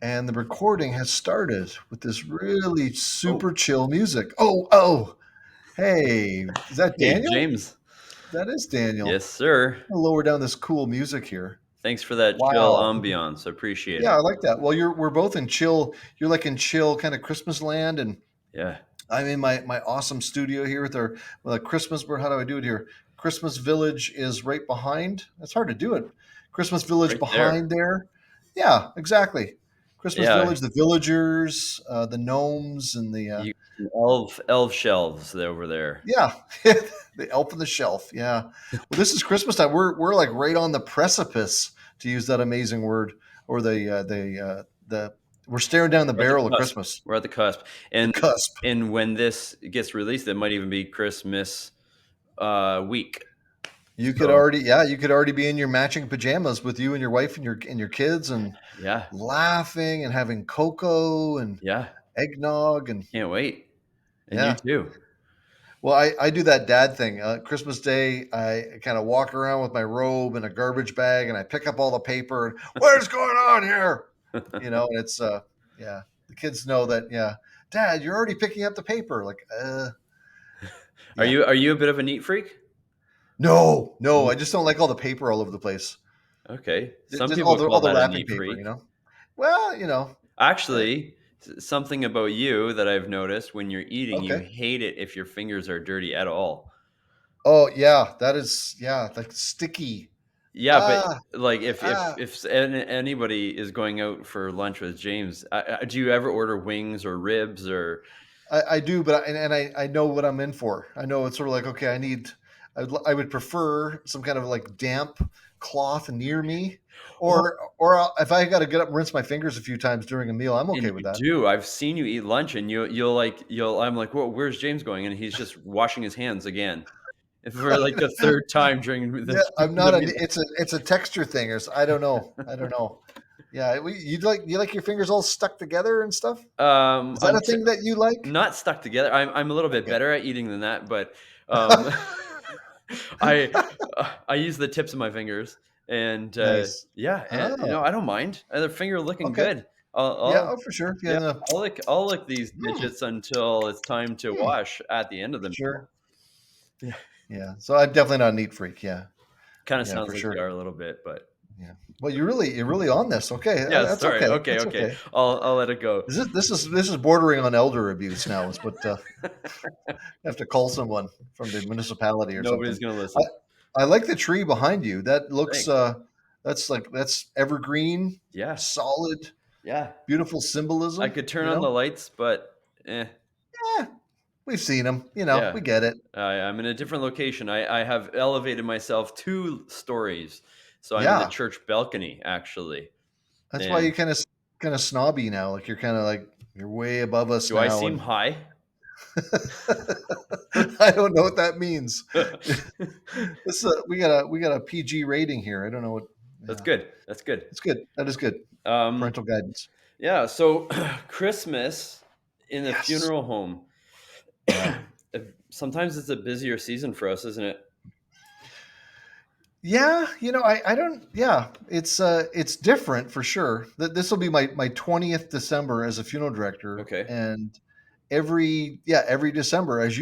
and the recording has started with this really Oh, super chill music. Oh, hey, is that hey, Daniel? James. That is Daniel. Yes, sir. I'll lower down this cool music here. Thanks for that chill Wow. ambiance. I appreciate Yeah, it. I like that. Well, we're both in chill. You're like in chill kind of Christmas land, and Yeah, I'm in my awesome studio here with our Christmas. How do I do it here? Christmas Village is right behind. It's hard to do it. Christmas Village right there. behind there. Yeah, exactly. Christmas Yeah, Village, the villagers, the gnomes, and the you elf shelves over there. yeah, the elf on the shelf. Yeah. Well, this is Christmas time. We're like right on the precipice, to use that amazing word, or the we're staring down the We're at the barrel of cusp. Christmas, We're at the cusp. the And cusp. and when this gets released, it might even be Christmas week. So You could already be in your matching pajamas with you and your wife and your kids and yeah, laughing and having cocoa and yeah. eggnog and Can't wait. And you yeah. too. Well, I do that dad thing. Christmas Day, I kind of walk around with my robe and a garbage bag, and I pick up all the paper. And what is going on here? And it's yeah. The kids know that. Yeah, Dad, you're already picking up the paper. Like, Are yeah. you a bit of a neat freak? No, no, I just don't like all the paper all over the place. Okay. Some Just people all call the that a wrapping neat paper. freak. Well, uh, Actually, something about you that I've noticed when you're eating, you okay. hate it if your fingers are dirty at all. Oh yeah, that is like sticky. Yeah, but Ah, like if ah. anybody is going out for lunch with James, do you ever order wings or ribs or I do, but I know what I'm in for. I know it's sort of like okay, I would prefer some kind of like damp cloth near me, oh, if I got to get up and rinse my fingers a few times during a meal, I'm and okay with you that. do. I've seen you eat lunch and you'll I'm like, "Whoa, where's James going?" And he's just washing his hands again for like the third time during Yeah, I'm the not meal. it's a texture thing, I don't know. I don't know. Yeah, you like your fingers all stuck together and stuff. Is that I'm a thing that you like? not stuck together. I'm a little bit Okay. better at eating than that, but, um, I I use the tips of my fingers and, Nice. yeah, and, Oh, I don't mind. The finger looking okay. good. Yeah, I'll oh, for sure. Yeah, yeah, no. I'll lick these Hmm, digits until it's time to hmm, wash at the end of the meal. sure. Yeah, Yeah. So I'm definitely not a neat freak. Yeah. kinda Yeah, sounds for like sure. you are a little bit, but Yeah. Well, you're really on this. Okay, yeah, that's sorry. okay. Okay, That's okay. okay. I'll let it go. This is bordering on elder abuse now. Is what I have to call someone from the municipality or Nobody's something. gonna I listen. I like the tree behind you. That looks Thanks. that's evergreen, Yeah, solid, yeah. beautiful I symbolism. could turn on the lights, but, Yeah, we've seen them. yeah. We get it. I'm in a different location. I have elevated myself 2 stories, so I'm in the Yeah, church balcony, actually, that's why you and kind of snobby now. Like you're kind of like you're way above us do I now, seem and high? I don't know what that means. We got a PG rating here. I don't know what. That's Yeah, good, that's good. it's good. That is good. Um, Parental guidance. yeah, so Christmas in the Yes. funeral home, Yeah. sometimes it's a busier season for us, isn't it? Yeah. I don't. Yeah. It's different for sure. This will be my 20th December as a funeral director, Okay. and every December, as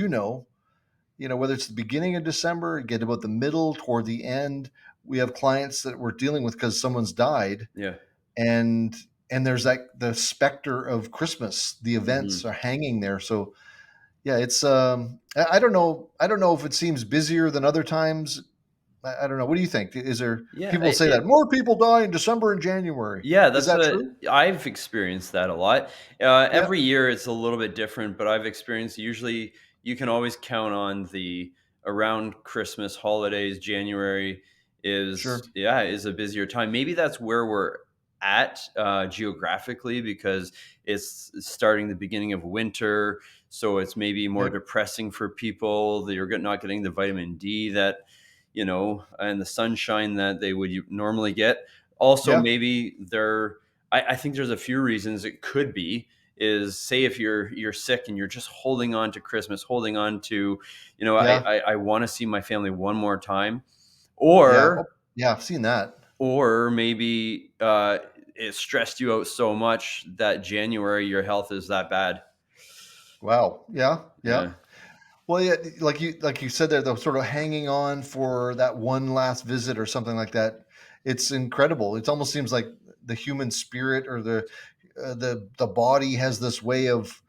whether it's the beginning of December, get about the middle, toward the end, we have clients that we're dealing with because someone's died, Yeah. and there's like the specter of Christmas. The events Mhm. are hanging there. So yeah, it's I don't know. I don't know if it seems busier than other times. I don't know. What do you think? Is there Yeah, people say that more people die in December and January? yeah, Is that's that what true? I've experienced that a lot. Yeah, Every year it's a little bit different, but I've experienced usually you can always count on the around Christmas holidays, January sure. is a busier time. Maybe that's where we're at geographically because it's starting the beginning of winter, so it's maybe more Yep. depressing for people. They're not getting the vitamin D that and the sunshine that they would normally get. Also, Yeah. maybe I think there's a few reasons it could be is say if you're sick and you're just holding on to Christmas, holding on to, Yeah. I want to see my family one more time, Yeah. Oh, or yeah. I've seen that. maybe it stressed you out so much that January your health is that bad. Wow. Yeah. Yeah. Yeah. Well, yeah, like you said there, though, sort of hanging on for that one last visit or something like that. It's incredible. It almost seems like the human spirit or the body has this way of,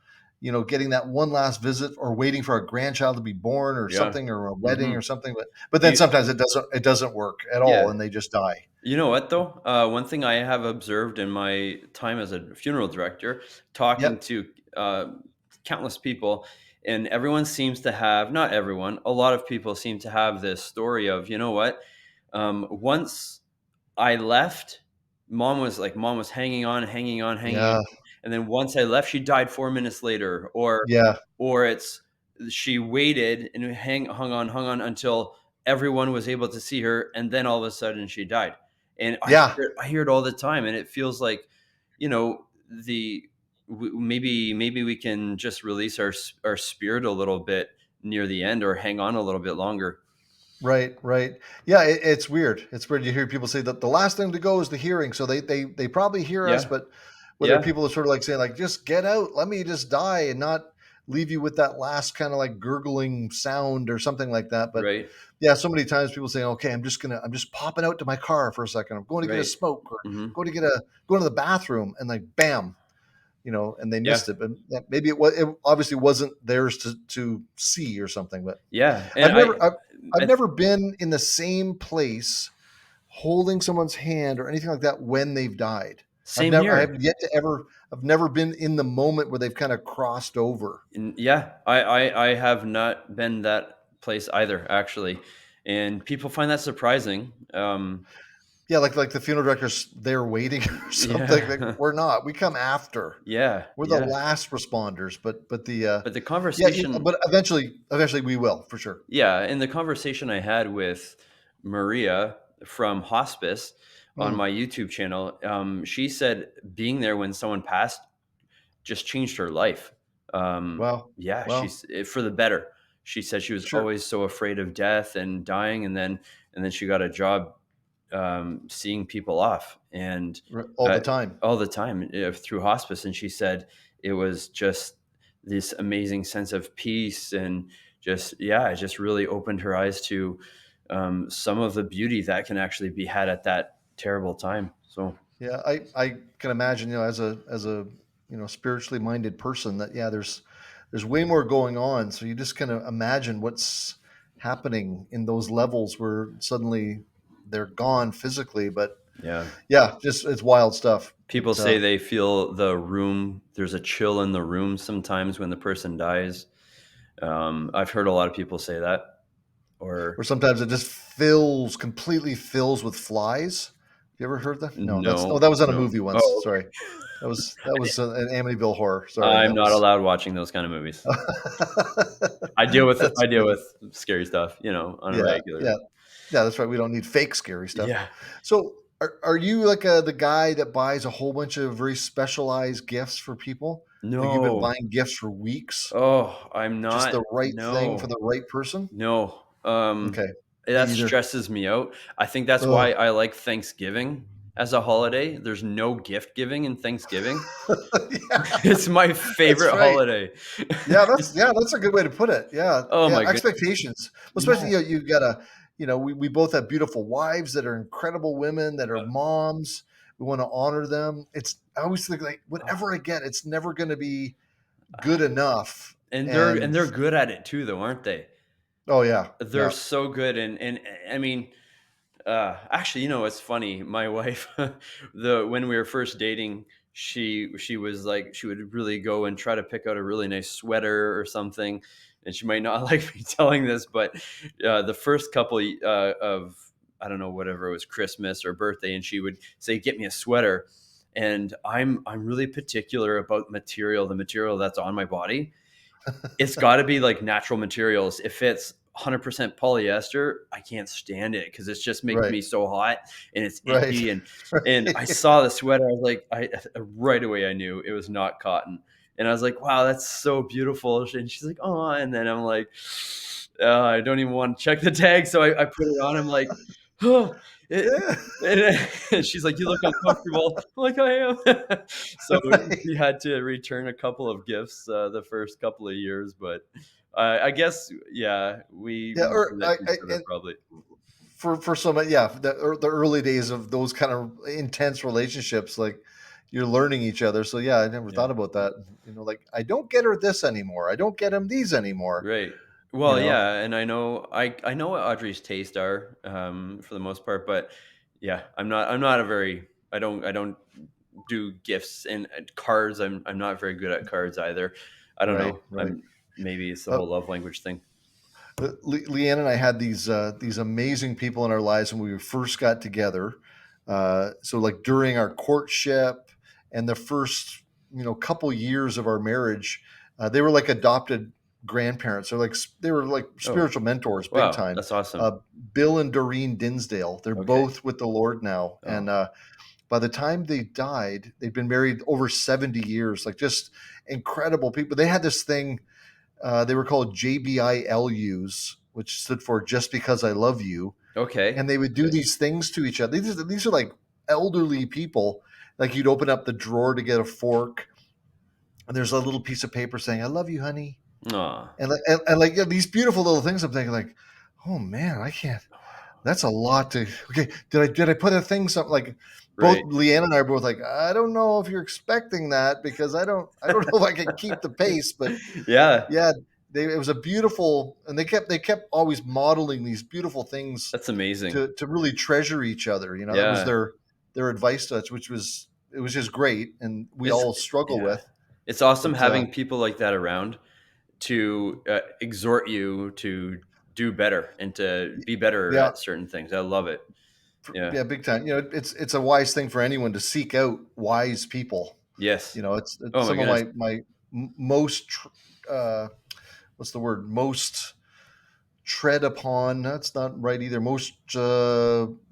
getting that one last visit or waiting for a grandchild to be born or Yeah. something or a wedding Mhm. or something. But then You sometimes it doesn't work at all, Yeah. and they just die. You know what though? One thing I have observed in my time as a funeral director, talking Yep. to uh, countless people, and everyone seems to have, not everyone, a lot of people seem to have this story of, you know what? Once I left, mom was hanging on, hanging on, hanging on, Yeah. and then once I left, she died 4 minutes later, Yeah. or it's she waited and hung on until everyone was able to see her, and then all of a sudden she died. And Yeah. I hear it all the time, and it feels like, you know, the maybe we can just release our spirit a little bit near the end, or hang on a little bit longer. Right, right. Yeah, it's weird. It's weird. You hear people say that the last thing to go is the hearing. So they probably hear us, Yeah, but whether yeah, people are sort of like saying like, just get out, let me just die and not leave you with that last kind of like gurgling sound or something like that. But right, yeah, so many times people say, okay, I'm just popping out to my car for a second. I'm going to get a right. smoke or Hmm. going to the bathroom, and like bam, and they Yeah, missed it. But maybe it obviously wasn't theirs to see or something. But yeah, and I've never I've, I've never been in the same place holding someone's hand or anything like that when they've died. same I here. have yet to ever I've never been in the moment where they've kind of crossed over. And yeah, I have not been that place either, actually, and people find that surprising. Yeah, like the funeral directors they're waiting or something. Like, Yeah, we're not. We come after. yeah, We're the yeah. last responders, but the But the yeah, conversation, but eventually we will for sure. yeah, and the conversation I had with Maria from hospice on Mm, my YouTube channel, she said being there when someone passed just changed her life. wow. Yeah, Wow. for the better. She said she was Sure. always so afraid of death and dying, and then she got a job seeing people off, and All uh, the time. all the time through hospice. And she said it was just this amazing sense of peace, and just yeah, it just really opened her eyes to some of the beauty that can actually be had at that terrible time. So Yeah, I can imagine, as a spiritually minded person that yeah, there's way more going on. So you just kind of imagine what's happening in those levels where suddenly they're gone physically, but yeah. yeah, just it's wild stuff. People say they feel the room, there's a chill in the room sometimes when the person dies. I've heard a lot of people say that. Or Or sometimes it just completely fills with flies. Have you ever heard that? No, no, that was on a no. movie once. Oh, Sorry, that was an Amityville Horror. Sorry, I'm that not was. allowed watching those kind of movies. That's I deal funny. with scary stuff, on a Yeah, regular. yeah. Yeah, that's right. We don't need fake scary stuff. Yeah. So, are you like the guy that buys a whole bunch of very specialized gifts for people? Like you've been No. buying gifts for weeks, Oh, I'm just not. the right thing for No. the right person? No. Okay, me That either. stresses me out. I think that's Oh, why I like Thanksgiving as a holiday. There's no gift giving in Thanksgiving. yeah, It's my that's favorite right. holiday. Yeah, that's a good way to put it. Yeah, Oh yeah. my goodness. Expectations, especially Yeah. you gotta, we both have beautiful wives that are incredible women that are moms. We want to honor them. I always think like whatever I get, it's never going to be good enough. And And they're good at it too, though, aren't they? oh yeah, They're yeah. so good, and I mean, actually, it's funny. My wife, the when we were first dating, she was like, she would really go and try to pick out a really nice sweater or something, and she might not like me telling this, but the first couple of, I don't know, whatever it was, Christmas or birthday, and she would say, "Get me a sweater," and I'm really particular about the material that's on my body. It's gotta be, like, natural materials. If it's 100% polyester, I can't stand it because it's just making Right, me so hot, and it's right, itchy, and I right. saw the sweater, I was like, right away I knew it was not cotton, and I was like, "Wow, that's so beautiful," and she's like, "Oh," and then I'm like, I don't even wanna check the tag, so I put it on, I'm like, "Oh, it," Yeah. and she's like, "You look uncomfortable." I'm like, "I am." So Right. we had to return a couple of gifts, the first couple of years, but I guess, yeah, Yeah, we or do that to each other and probably. for some, yeah, the early days of those kind of intense relationships, like you're learning each other. So yeah, I never Yeah. thought about that. Like I don't get her this anymore. I don't get him these anymore. Right. You Well, know, yeah, and I know what Audrey's tastes are, for the most part, but yeah, I'm not a very I don't do gifts and cards. I'm not very good at cards either. I don't right, know. right. I'm maybe it's the Uh, whole love language thing. Leanne and I had these amazing people in our lives when we first got together. So like during our courtship and the first couple years of our marriage, they were like adopted grandparents. They were like Oh, spiritual mentors, big wow, time. that's awesome. Uh, Bill and Doreen Dinsdale. They're Okay. both with the Lord now, Oh, and by the time they died, they'd been married over 70 years. Like just incredible people. They had this thing they were called JBILUs, which stood for Just Because I Love You. okay. And they would do Okay. these things to each other. These are like elderly people. Like you'd open up the drawer to get a fork, and there's a little piece of paper saying, I love you, honey. Aw. And like yeah, these beautiful little things. I'm thinking, like, oh man, I can't. That's a lot to. Okay, did I put a thing something like both Right. Leanne and I are both like I don't know if you're expecting that because I don't know if I can keep the pace, but Yeah, yeah, it was a beautiful, and they kept always modeling these beautiful things that's amazing. to really treasure each other. That was Yeah. their advice to us, which was it was just great, and we It's all struggle yeah. with. It's awesome But having people like that around to, exhort you to do better and to be better yeah, at certain things. I love it. Yeah. yeah, big time. It's a wise thing for anyone to seek out wise people. Yes. It's Oh my some of goodness. my most what's the word most tread upon. That's not right either. Most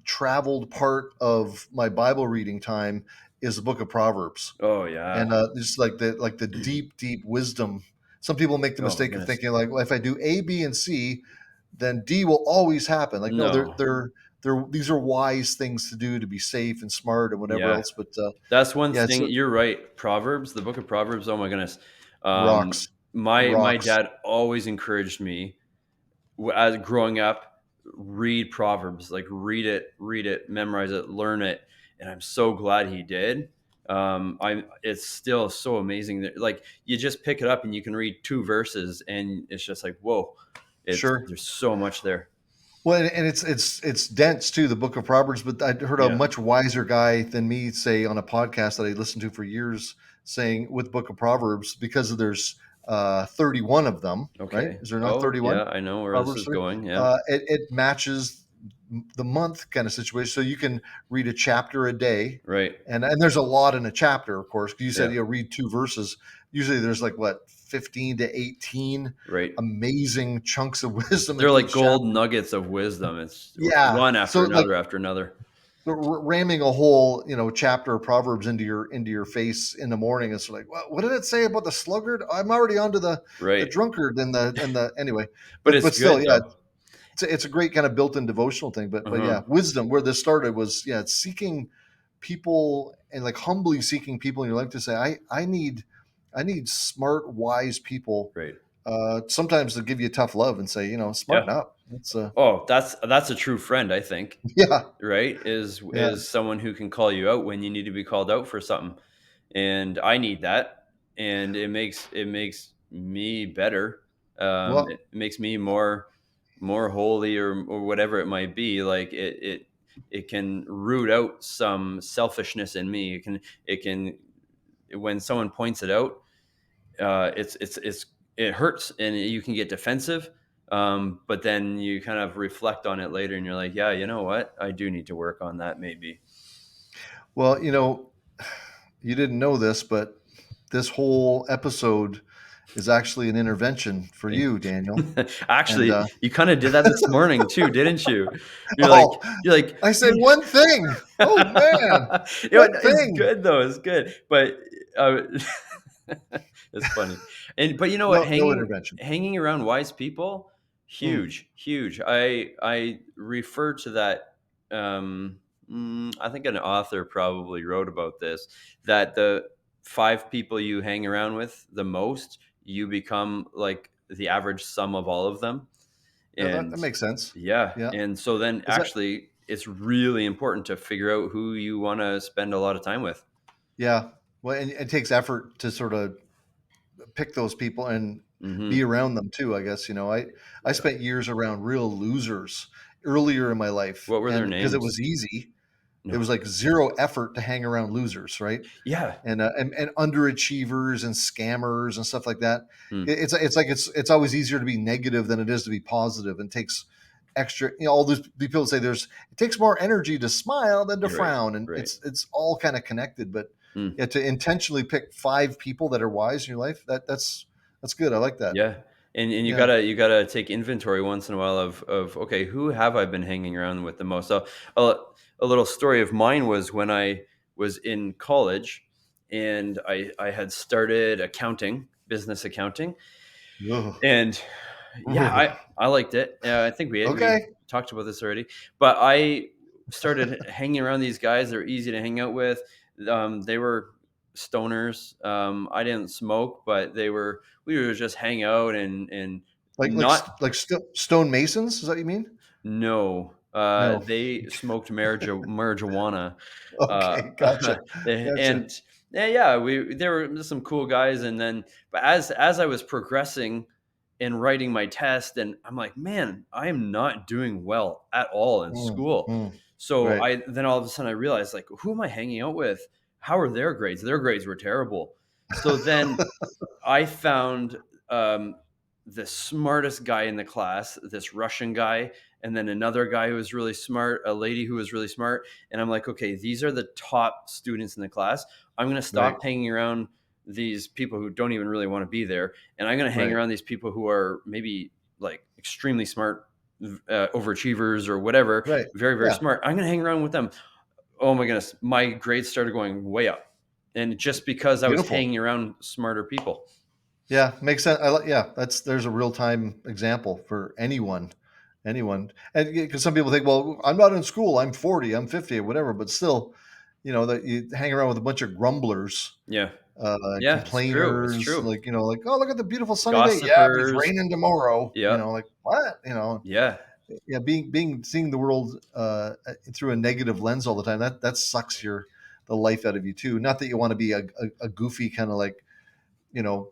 traveled part of my Bible reading time is the Book of Proverbs, Oh, yeah. and just like the deep, deep wisdom. Some people make the Oh my mistake of goodness. thinking like, well, if I do A, B, and C, then D will always happen. Like, no, No. they're these are wise things to do to be safe and smart and whatever Yeah. else. But That's one yeah, it's thing you're right. Proverbs, the book of Proverbs, oh my goodness. Um, rocks, my rocks. dad always encouraged me as growing up, read Proverbs, like read it, memorize it, learn it, and I'm so glad he did. I'm it's still so amazing that like you just pick it up and you can read 2 verses and it's just like whoa, it's Sure. there's so much there. Well, and it's dense too, the Book of Proverbs. But I heard a Yeah. much wiser guy than me say on a podcast that I listened to for years, saying with Book of Proverbs because there's 31 of them, right? Okay. Is there not Oh 31 yeah, I know where this Proverbs is 3? going. Yeah. It matches the month kind of situation, so you can read a chapter a day, Right. and there's a lot in a chapter, of course. You said Yeah. read 2 verses. Usually, there's like what 15 to 18 Right. amazing chunks of wisdom They're in like each chapter. gold nuggets of wisdom. It's Yeah. one after So like another after another. ramming a whole, chapter of Proverbs into your face in the morning. It's like, what did it say about the sluggard? I'm already onto the Right. drunkard and the anyway. But But it's but still, good yeah, though. it's a great kind of built-in devotional thing. But Uh-huh. yeah, wisdom where this started was yeah, it's seeking people and like humbly seeking people in your life to say, I need smart, wise people. Right. Sometimes to give you tough love and say, Yeah. smarten up. It's Oh, that's a true friend, I think, yeah, right? yeah, Is someone who can call you out when you need to be called out for something. And I need that. And it makes me better. well, It makes me more holy or whatever it might be. Like it can root out some selfishness in me. It can when someone points it out, it hurts and you can get defensive. But then you kind of reflect on it later and you're like, yeah, you know what? I do need to work on that maybe. well, you didn't know this, but this whole episode is actually an intervention for you, Daniel. And Actually, you kind of did that this morning too, didn't you? oh, You're like, I said one thing. Oh man, you know, one it's thing. good though. It's good, but uh, it's funny. And but you know what? No, no intervention. Hanging around wise people, Hmm. huge, huge. I refer to that. I think an author probably wrote about this, that the 5 people you hang around with the most, you become like the average sum of all of them. Yeah, that And makes sense. yeah, Yeah. and so then Is that actually it's really important to figure out who you want to spend a lot of time with. yeah. Well, and it takes effort to sort of pick those people and be Mhm. around them too, I guess. I Yeah. spent years around real losers earlier in my life, What were their and because it names? was easy, it No. was like zero effort to hang around losers, right? Yeah. And underachievers and scammers and stuff like that. Mm. It's like it's always easier to be negative than it is to be positive, and takes extra. All these people say it takes more energy to smile than to You're right. frown, and Right. it's all kind of connected. But Mm. yeah, to intentionally pick 5 people that are wise in your life, that's good. I like that. Yeah. And you Yeah. gotta take inventory once in a while of okay, who have I been hanging around with the most? So a, a little story of mine was when I was in college and I had started accounting, business accounting, Ugh. and yeah, Ugh. I liked it. I think we Okay. talked about this already, but I started hanging around these guys. They're easy to hang out with. They were stoners. I didn't smoke, but we would just hang out and not Stone masons. Is that what you mean? no. No. They smoked marijuana. Uh, Okay. Gotcha. Gotcha. and yeah, we there were some cool guys, and then but as I was progressing and writing my test, and I'm like, man, I am not doing well at all in Mm, school. mm. So Right. I then all of a sudden I realized, like, who am I hanging out with? How are their grades? Their grades were terrible. So then I found the smartest guy in the class, this Russian guy, and then another guy who was really smart, a lady who was really smart. And I'm like, okay, these are the top students in the class. I'm going to Right. stop hanging around these people who don't even really want to be there. And I'm going to hang Right. around these people who are maybe like extremely smart, overachievers or whatever, Right. very, very Yeah. smart. I'm going to hang around with them. Oh my goodness. My grades started going way up. And just because I was Beautiful. hanging around smarter people. Yeah. Makes sense. Yeah. There's a real time example for anyone. Anyone. And because some people think, well, I'm not in school. I'm 40. I'm 50 or whatever. But still, that you hang around with a bunch of grumblers, Yeah. Yeah, it's true, it's complainers, true. like, oh, look at the beautiful sunny day. Yeah, but it's Gossipers. raining tomorrow. Yep. Like what? Yeah. Yeah, being seeing the world through a negative lens all the time, that sucks the life out of you too. Not that you want to be a goofy kind of like you know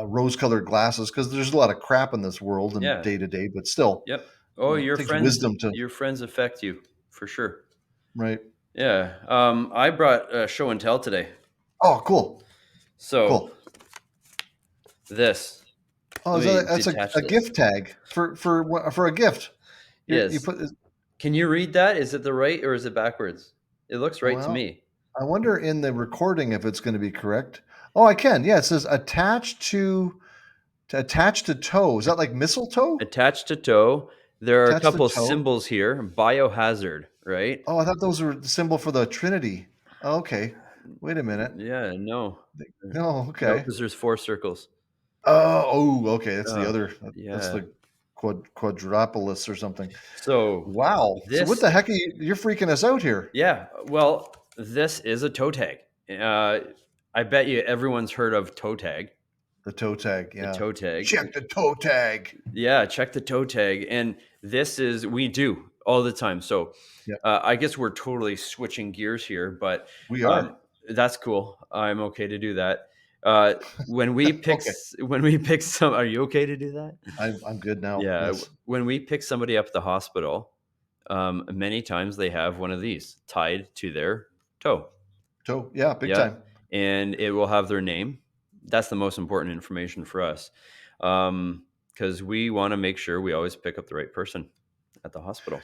rose colored glasses, because there's a lot of crap in this world and Yeah. day to day, but still, Yep. Oh, it takes wisdom to. your friends affect you for sure. Right. Yeah. I brought show and tell today. Oh, cool, So cool. this, Oh, let me that's detach a this. gift tag for a gift. You Yes. put Can you read that? Is it the right or is it backwards? It looks right to well. me. I wonder in the recording if it's going to be correct. Oh, I can. Yeah, it says attach to toe. Is that like mistletoe? Attached to toe. There are a Attach to couple toe. symbols here. Biohazard, right? Oh, I thought those were the symbol for the Trinity. Oh, okay. Wait a minute. Yeah, no. No, No, okay. because there's 4 circles. Okay. That's the Uh, other. That's yeah. the quadropolis or something. So Wow. So what this the heck you're freaking us out here? yeah, well, this is a toe tag. Uh, I bet you everyone's heard of toe tag, The toe tag. the Yeah. toe tag. Check the toe tag. Yeah, check the toe tag, and this is we do all the time. So, Yeah, I guess we're totally switching gears here, but, we are. that's cool. I'm okay to do that. Uh, Okay. when we pick some are you okay to do that? I'm good now. Yeah, Yes. when we pick somebody up at the hospital, many times they have one of these tied to their toe. Toe. Yeah. Big Yeah, time. and it will have their name. That's the most important information for us, because we want to make sure we always pick up the right person at the hospital.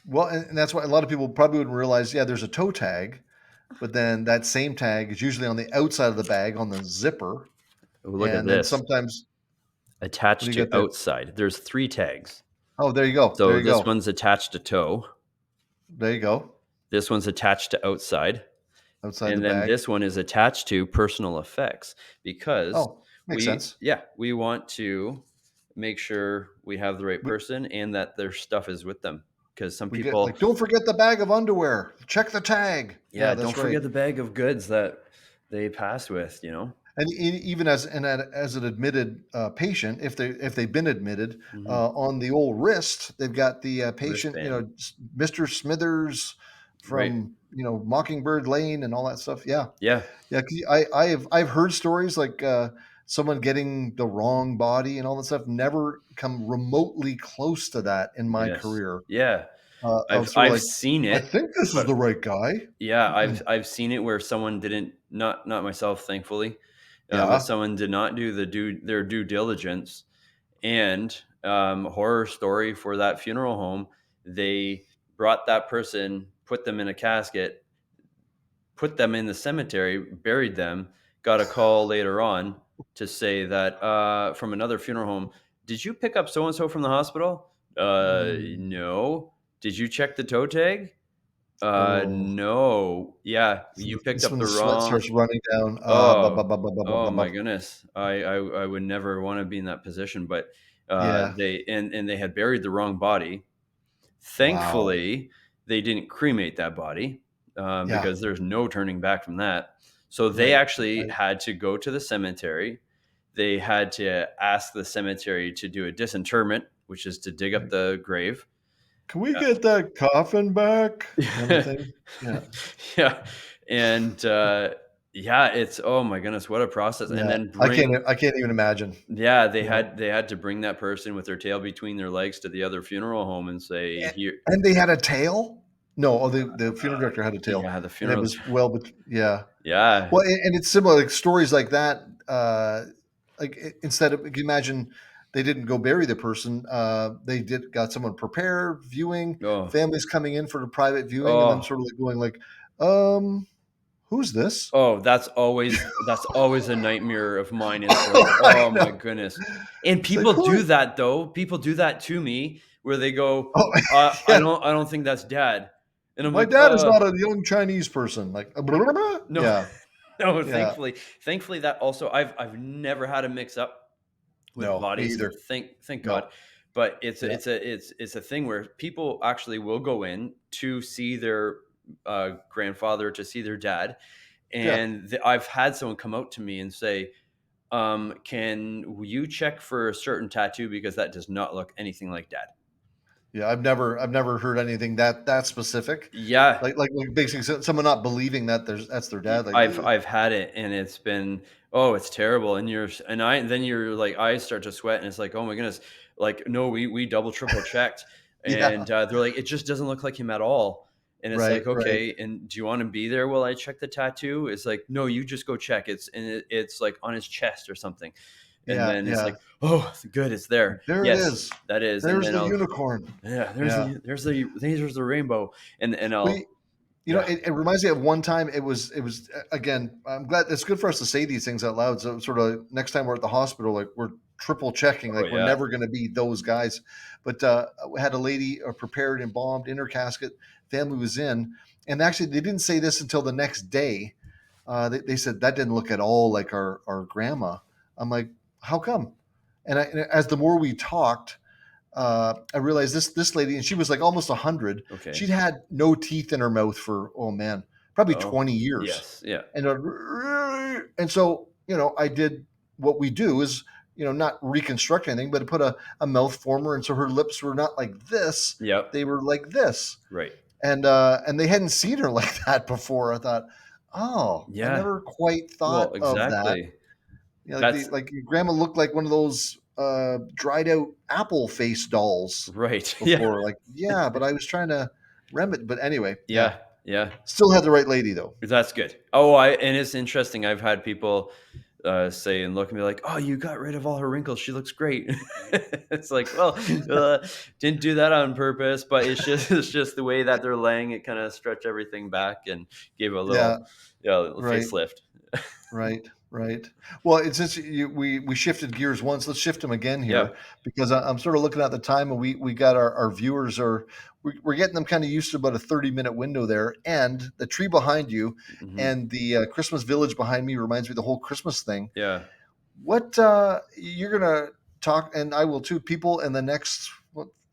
Well, and that's why a lot of people probably wouldn't realize, yeah, there's a toe tag, but then that same tag is usually on the outside of the bag on the zipper. Ooh, look at And then this. sometimes, what do Attached you to got there? outside. There's 3 tags. Oh, there you go. There So you this go. one's attached to toe. There you go. This one's attached to outside. Outside the And then bag. this one is attached to personal effects because Oh, makes sense. we want to make sure we have the right We, person and that their stuff is with them. because some We get people, like, "Don't forget the bag of underwear. Check the tag." Yeah, yeah, that's don't right. forget the bag of goods that they passed with, you know? And even as an admitted patient, if they've been admitted Mhm. on the old wrist, they've got the patient, Wristband, Mr. Smithers right. from Mockingbird Lane and all that stuff. Yeah, Yeah. yeah. 'Cause I've heard stories like someone getting the wrong body and all that stuff. Never come remotely close to that in my Yes. career. Yeah. Of sort of I've like, seen I it, think this is but the right guy. yeah, Mm-mm. I've seen it where someone didn't, not myself, thankfully, but Yeah. someone did not do their due diligence, and, horror story for that funeral home, they brought that person, put them in a casket, put them in the cemetery, buried them, got a call later on to say that, from another funeral home, "Did you pick up so and so from the hospital?" Mm. No." "Did you check the toe tag?" Oh. No. Yeah, So you picked that's up when the the sweat wrong. starts running down. Oh. Ba, Oh ba. my goodness. I would never wanna be in that position, but, Yeah. they and they had buried the wrong body. Wow. Thankfully, they didn't cremate that body, Yeah. because there's no turning back from that. So they Right. actually Right. had to go to the cemetery. They had to ask the cemetery to do a disinterment, which is to dig up Right. the grave. Can we get that coffin back? Kind of Yeah. thing. Yeah. Yeah, and, yeah, it's, oh my goodness, what a process, and Yeah. then bring. I can't even imagine. Yeah, they Yeah. had to bring that person with their tail between their legs to the other funeral home and say, And "Here." and they had a tail? No, oh, the funeral director had a tail, Yeah, the and it funerals. was well, but yeah. Yeah. Well, and it's similar, like, stories like that, like, instead of, like, imagine they didn't go bury the person, they got someone prepared, viewing, Oh. families coming in for the private viewing, and then Oh. sort of like going like, "Um, who's this?" Oh, that's always a nightmare of mine. It's like, I oh my know. goodness. And It's like, people "Who are" do that though. People do that to me where they go, Oh, I yeah. don't think that's dad." And I'm "My like, dad is not a young Chinese person." Like, no." yeah, No, yeah. thankfully that also, I've never had a mix up with No, me bodies, either. thank God. No. But Yeah, it's a thing where people actually will go in to see their, grandfather, to see their dad, yeah. and I've had someone come out to me and say, "Can you check for a certain tattoo because that does not look anything like dad." Yeah, I've never heard anything that specific. Yeah, Like basically someone not believing that that's their dad, like, "Ugh." I've had it, and it's been, oh, it's terrible, and then your, like, eyes start to sweat, and it's like, oh my goodness, like, no, we double triple checked, Yeah. and they're like, it just doesn't look like him at all, and it's Right, like, right. okay, and do you want to be there while I check the tattoo? It's like, no, you just go check. It's like on his chest or something, and Yeah, then it's yeah. like, oh, it's good, it's there. There it Yes, is. that is, and There's then the I'll, unicorn. yeah, Yeah. there's the rainbow, and We I'll, yeah, it reminds me of one time again, I'm glad it's good for us to say these things out loud. So sort of next time we're at the hospital, like we're triple checking, oh like we're yeah, never going to be those guys. But we had a lady prepared, embalmed in her casket. Family was in, and actually they didn't say this until the next day. They said that didn't look at all like our grandma. I'm like, how come? And as the more we talked, I realized this lady, and she was like almost 100. okay, She'd had no teeth in her mouth for, oh man, probably oh 20 years, yes, yeah. and so I did what we do is not reconstruct anything, but put a mouth former, and so her lips were not like this; Yep. they were like this, Right. and they hadn't seen her like that before. I thought, oh, I Yeah. never quite Well, thought of that. exactly. Like That's like your grandma looked like one of those dried out apple face dolls right. Yeah. before. Like, yeah, but I was trying to remedy. But anyway, yeah, Yeah. Yeah. still had the right lady though. That's good. Oh, I and it's interesting. I've had people, say and look at me like, "Oh, you got rid of all her wrinkles. She looks great." It's like, well, didn't do that on purpose, but it's just the way that they're laying. It kind of stretched everything back and gave a Yeah, little, yeah, a little right. facelift. Right, right. Well, it's just we shifted gears once. Let's shift them again Yeah. here because I'm sort of looking at the time, and we got our viewers are we're getting them kind of used to about a 30-minute window there, and the tree behind you Hmm. and the Christmas village behind me reminds me of the whole Christmas thing. Yeah. What you're gonna talk, and I will too. People in the next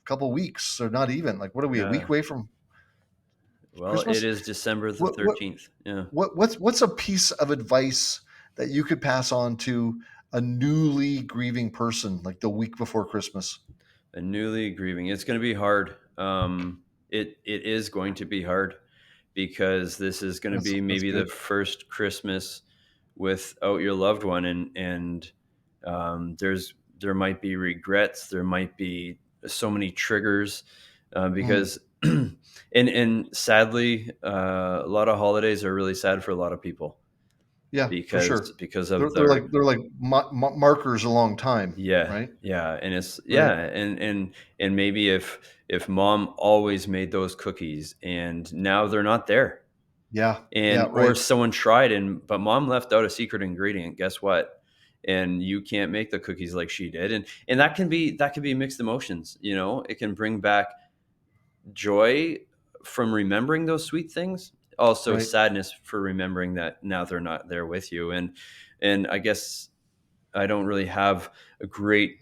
couple weeks, or not even. Like, what are we, a week Yeah. away from Well, it Christmas? is December the What what 13th. Yeah. what's a piece of advice that you could pass on to a newly grieving person, like the week before Christmas? A newly grieving. It's going to be hard. It is going to be hard because this is going to be That's maybe the good. first Christmas without your loved one, and there might be regrets. There might be so many triggers Mm, because and sadly, a lot of holidays are really sad for a lot of people yeah, for sure. because of They're their. like markers along time, Yeah, right? yeah, and it's Right. yeah, and maybe if mom always made those cookies and now they're not there, Yeah. Yeah. and or Right. someone tried and but mom left out a secret ingredient, guess what? And you can't make the cookies like she did, and that can be mixed emotions, you know? It can bring back joy from remembering those sweet things, also Right. sadness for remembering that now they're not there with you, and I guess I don't really have a great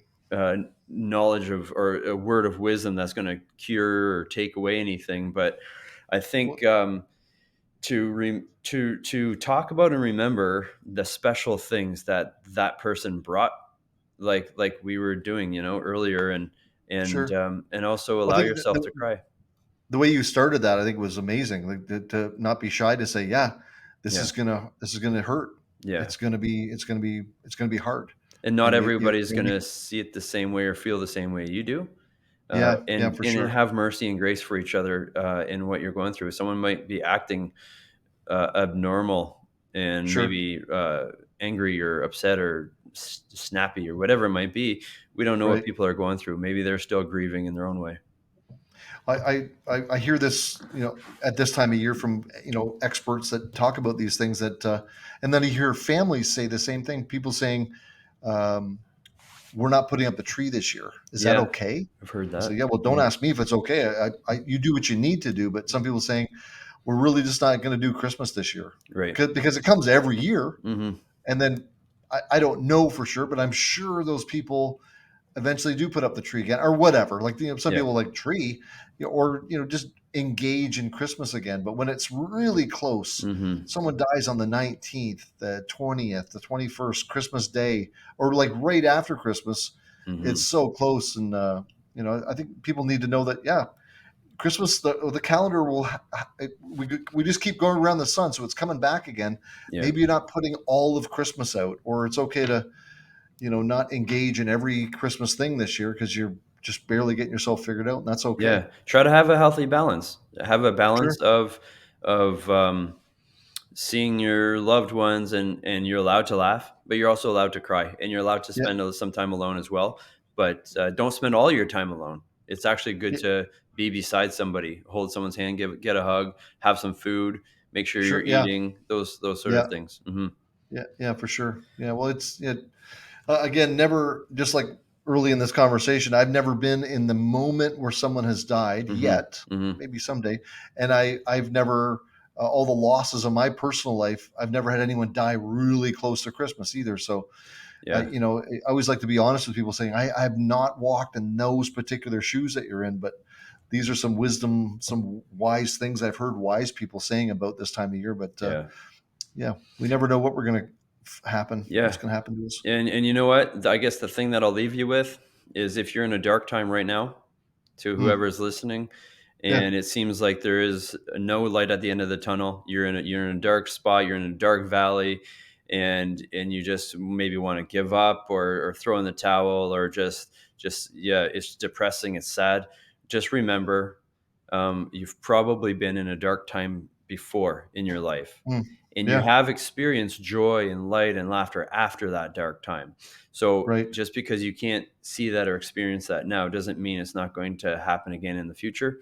knowledge of or a word of wisdom that's going to cure or take away anything. But I Well, think to talk about and remember the special things that that person brought, like we were doing, you know, earlier, sure. and also I allow think yourself to cry. the way you started that, I think, was amazing. Like, to not be shy to say, "Yeah, Yeah, this is gonna hurt. yeah. It's gonna be hard." And not And everybody's you know, going to see it the same way or feel the same way you do. yeah, yeah, for And sure. have mercy and grace for each other in what you're going through. Someone might be acting abnormal and Sure. maybe angry or upset or snappy or whatever it might be. We don't know what Right. people are going through. Maybe they're still grieving in their own way. I hear this, at this time of year from, experts that talk about these things, and then I hear families say the same thing. People saying, um, "We're not putting up the tree this year. Is that Yeah, okay?" I've heard I say, that. "Yeah, well, don't Mhm. ask me if it's okay. You do what you need to do." But some people saying, "We're really just not going to do Christmas this year," Right. because it comes every year, Hmm. and then I don't know for sure, but I'm sure those people eventually do put up the tree again or whatever. Like, some Yeah. people like tree, or just engage in Christmas again. But when it's really close, Hmm. someone dies on the 19th, the 20th, the 21st, Christmas Day, or like right after Christmas, it's Hmm. so close. And I think people need to know that, yeah, Christmas, the calendar we just keep going around the sun, so it's coming back again. Yeah. Maybe you're not putting all of Christmas out, or it's okay to not engage in every Christmas thing this year because you're just barely getting yourself figured out, and that's okay. Yeah. Try to have a healthy balance. Have a balance Sure. of seeing your loved ones, and you're allowed to laugh, but you're also allowed to cry, and you're allowed to Yeah. spend some time alone as well. But don't spend all your time alone. It's actually good Yeah. to be beside somebody, hold someone's hand, get a hug, have some food, make sure you're Sure. Yeah. eating those sort of Yeah. things. Hmm. Yeah. Yeah. For sure. Yeah. Well, again, never, just like early in this conversation, I've never been in the moment where someone has died Hmm. yet. Hmm. Maybe someday, and I've never, all the losses of my personal life, I've never had anyone die really close to Christmas either. So Yeah. I always like to be honest with people, saying I have not walked in those particular shoes that you're in, but these are some wisdom, some wise things I've heard wise people saying about this time of year. But Yeah. yeah, we never know what we're going to happen, what's Yeah. going to happen to us. And you know what? I guess the thing that I'll leave you with is if you're in a dark time right now, to Mm, whoever is listening, yeah, and it seems like there is no light at the end of the tunnel. You're in a dark spot. You're in a dark valley, and you just maybe want to give up or throw in the towel or just yeah, it's depressing. It's sad. Just remember, you've probably been in a dark time before in your life, mm, and you yeah, have experienced joy and light and laughter after that dark time. So right, just because you can't see that or experience that now doesn't mean it's not going to happen again in the future.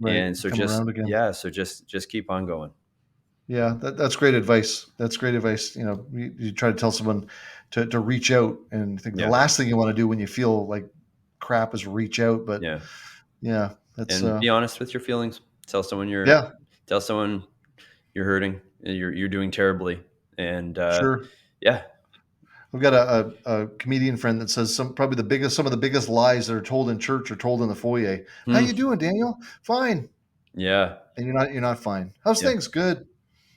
right. And so Come just around again. yeah, so just keep on going. Yeah, that's great advice. That's great advice. You try to tell someone to reach out, and I think the Yeah. last thing you want to do when you feel like crap is reach out. But Yeah. yeah, that's And be honest with your feelings. Tell someone yeah, tell someone you're hurting, you're doing terribly. And sure. yeah, I've got a comedian friend that says some of the biggest lies that are told in church are told in the foyer. How Hmm. you doing, Daniel? Fine. Yeah. And you're not fine. How's Yeah. things? Good.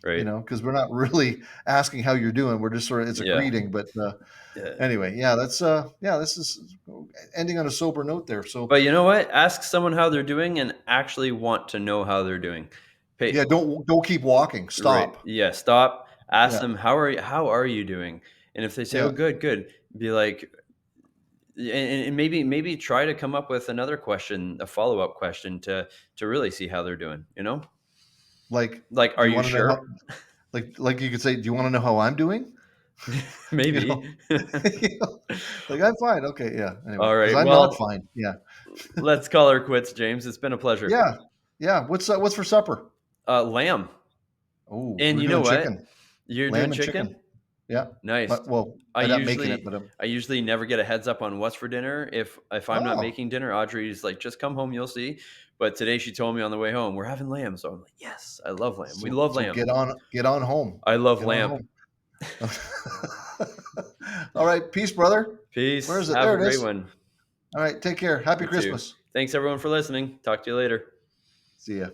Right. Because we're not really asking how you're doing. We're just sort of it's a Yeah. greeting. But Yeah. anyway, this is ending on a sober note there. So But you know what? Ask someone how they're doing and actually want to know how they're doing. Pay yeah, don't keep walking. Right. Stop. Yeah, stop, ask Yeah, them, how are you doing?" And if they say, "Oh, yeah. good, good," be like and maybe try to come up with another question, a follow-up question to really see how they're doing, you know? Like, Like, do "Are you you want to know sure?" how? Like you could say, do you want to know how I'm doing? You know, Maybe. You know? Like I'm fine. Okay, yeah. Anyway, because Alright, I'm not well, fine. Yeah, let's call her quits, James. It's been a pleasure. yeah, yeah. What's for supper? Lamb. Oh, And we're you know doing what? chicken, You're doing lamb and chicken? chicken. Yeah. Nice. But well, I I'm not making it, usually but I usually never get a heads up on what's for dinner. If I'm not oh, making dinner, Audrey's like, "Just come home, you'll see." But today she told me on the way home, "We're having lamb." So I'm like, "Yes, I love lamb. We love so lamb. get on home. I love Get on lamb." home. All right, peace, brother. Where Peace. is it? Have There a it great is. one. All right, take care. Happy You too. Christmas. Thanks everyone for listening. Talk to you later. See ya.